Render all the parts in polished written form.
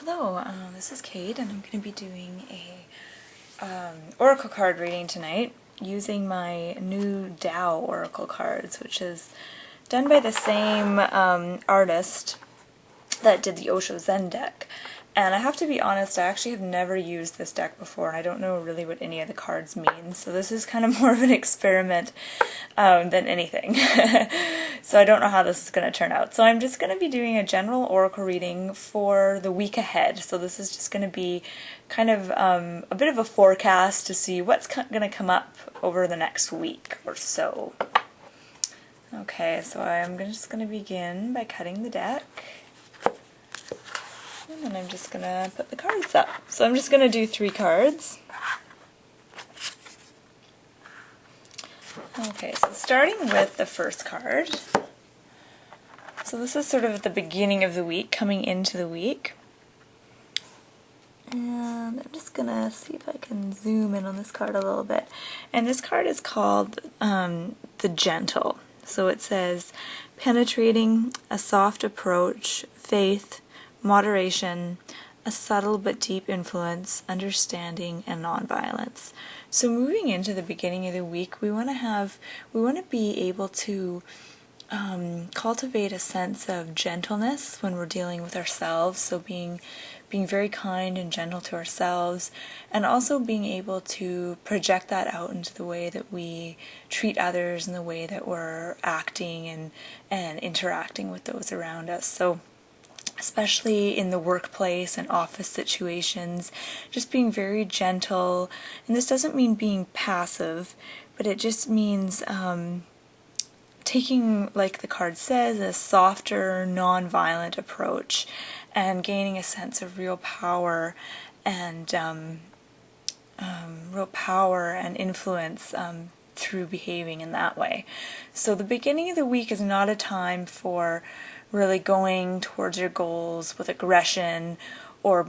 Hello, this is Kate, and I'm going to be doing a oracle card reading tonight using my new Tao Oracle cards, which is done by the same artist that did the Osho Zen deck. And I have to be honest, I actually have never used this deck before, and I don't know really what any of the cards mean, so this is kind of more of an experiment than anything. So I don't know how this is going to turn out. So I'm just going to be doing a general oracle reading for the week ahead. So this is just going to be kind of a bit of a forecast to see what's going to come up over the next week or so. Okay, so I'm just going to begin by cutting the deck. And then I'm just going to put the cards up. So I'm just going to do 3 cards. Okay, so starting with the first card. So this is sort of at the beginning of the week, coming into the week. And I'm just going to see if I can zoom in on this card a little bit. And this card is called the Gentle. So it says, penetrating, a soft approach, faith, moderation, a subtle but deep influence, understanding, and nonviolence. So moving into the beginning of the week, we want to be able to cultivate a sense of gentleness when we're dealing with ourselves. So being very kind and gentle to ourselves, and also being able to project that out into the way that we treat others and the way that we're acting and interacting with those around us. So especially in the workplace and office situations, just being very gentle. And this doesn't mean being passive, but it just means taking, like the card says, a softer, non-violent approach and gaining a sense of real power and influence through behaving in that way. So the beginning of the week is not a time for really going towards your goals with aggression or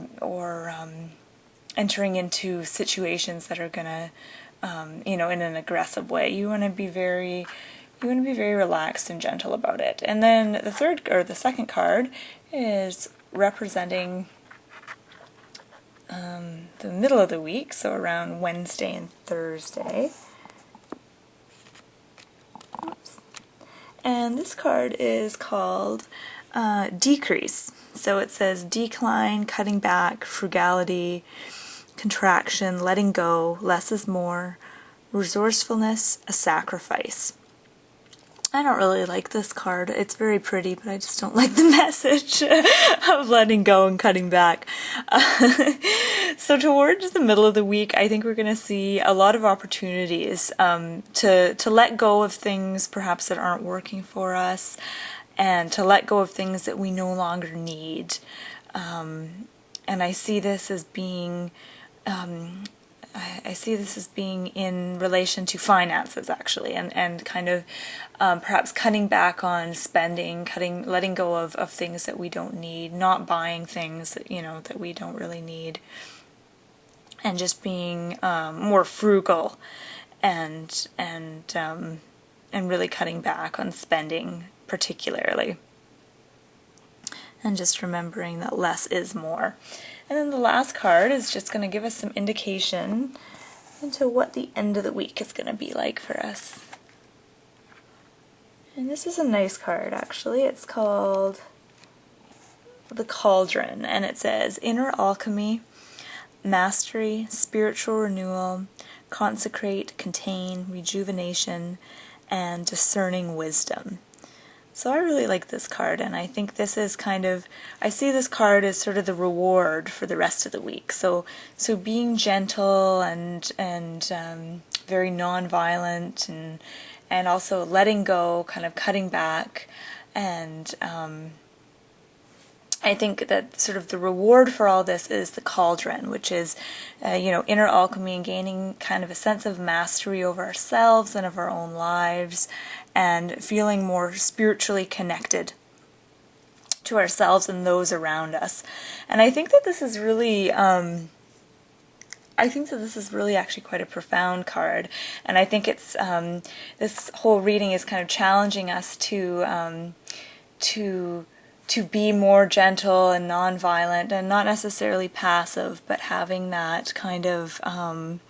entering into situations that are gonna in an aggressive way. You want to be very relaxed and gentle about it. And then the second card is representing the middle of the week, so around Wednesday and Thursday. Oops. And this card is called Decrease. So it says decline, cutting back, frugality, contraction, letting go, less is more, resourcefulness, a sacrifice. I don't really like this card. It's very pretty, but I just don't like the message of letting go and cutting back. So towards the middle of the week, I think we're going to see a lot of opportunities to let go of things perhaps that aren't working for us, and to let go of things that we no longer need. And I see this as being in relation to finances, actually, and kind of perhaps cutting back on spending, letting go of things that we don't need, not buying things that we don't really need, and just being more frugal and really cutting back on spending particularly, and just remembering that less is more. And then the last card is just going to give us some indication into what the end of the week is going to be like for us. And this is a nice card, actually. It's called the Cauldron, and it says inner alchemy, mastery, spiritual renewal, consecrate, contain, rejuvenation, and discerning wisdom. So I really like this card, and I think this is I see this card as sort of the reward for the rest of the week. So being gentle and very non-violent, and also letting go, kind of cutting back, and I think that sort of the reward for all this is the cauldron, which is, inner alchemy and gaining kind of a sense of mastery over ourselves and of our own lives, and feeling more spiritually connected to ourselves and those around us. And I think that this is really, actually quite a profound card, and I think it's this whole reading is kind of challenging us to to be more gentle and non-violent, and not necessarily passive, but having that kind of, I'm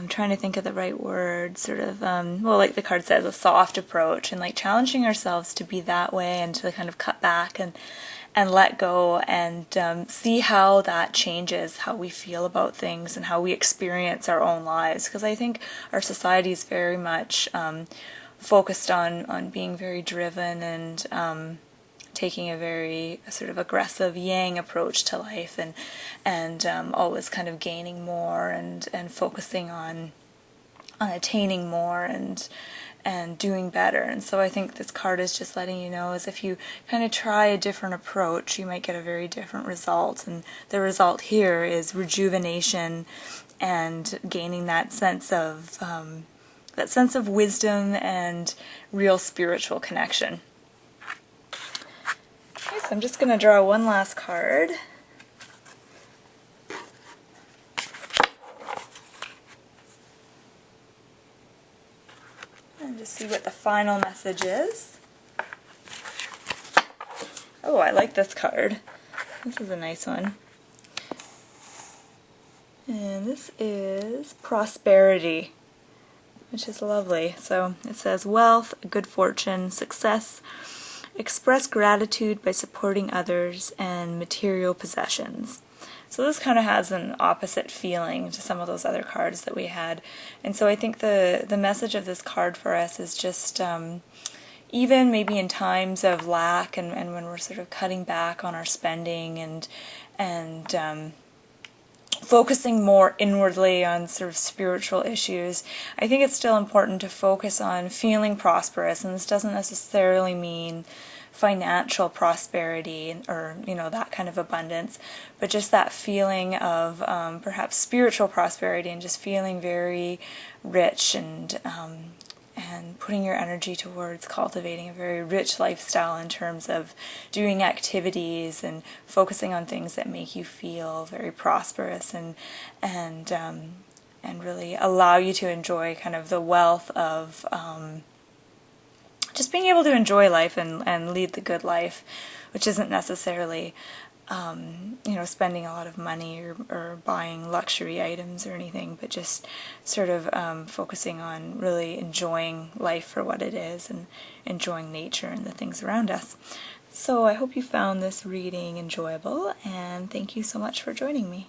trying to think of the right word, sort of, well, like the card says, a soft approach, and like challenging ourselves to be that way and to kind of cut back and let go and see how that changes how we feel about things and how we experience our own lives. Because I think our society is very much focused on being very driven and taking a very sort of aggressive yang approach to life, and always kind of gaining more and focusing on attaining more and doing better. And so I think this card is just letting you know, is if you kind of try a different approach, you might get a very different result. And the result here is rejuvenation and gaining that sense of wisdom and real spiritual connection. Okay, so I'm just going to draw one last card. And just see what the final message is. Oh, I like this card. This is a nice one. And this is prosperity, which is lovely. So it says wealth, good fortune, success, express gratitude by supporting others, and material possessions. So this kind of has an opposite feeling to some of those other cards that we had. And so I think the message of this card for us is just even maybe in times of lack and when we're sort of cutting back on our spending and focusing more inwardly on sort of spiritual issues, I think it's still important to focus on feeling prosperous. And this doesn't necessarily mean financial prosperity or, you know, that kind of abundance, but just that feeling of perhaps spiritual prosperity and just feeling very rich and putting your energy towards cultivating a very rich lifestyle in terms of doing activities and focusing on things that make you feel very prosperous and really allow you to enjoy kind of the wealth of just being able to enjoy life and lead the good life, which isn't necessarily spending a lot of money or buying luxury items or anything, but just sort of focusing on really enjoying life for what it is and enjoying nature and the things around us. So I hope you found this reading enjoyable, and thank you so much for joining me.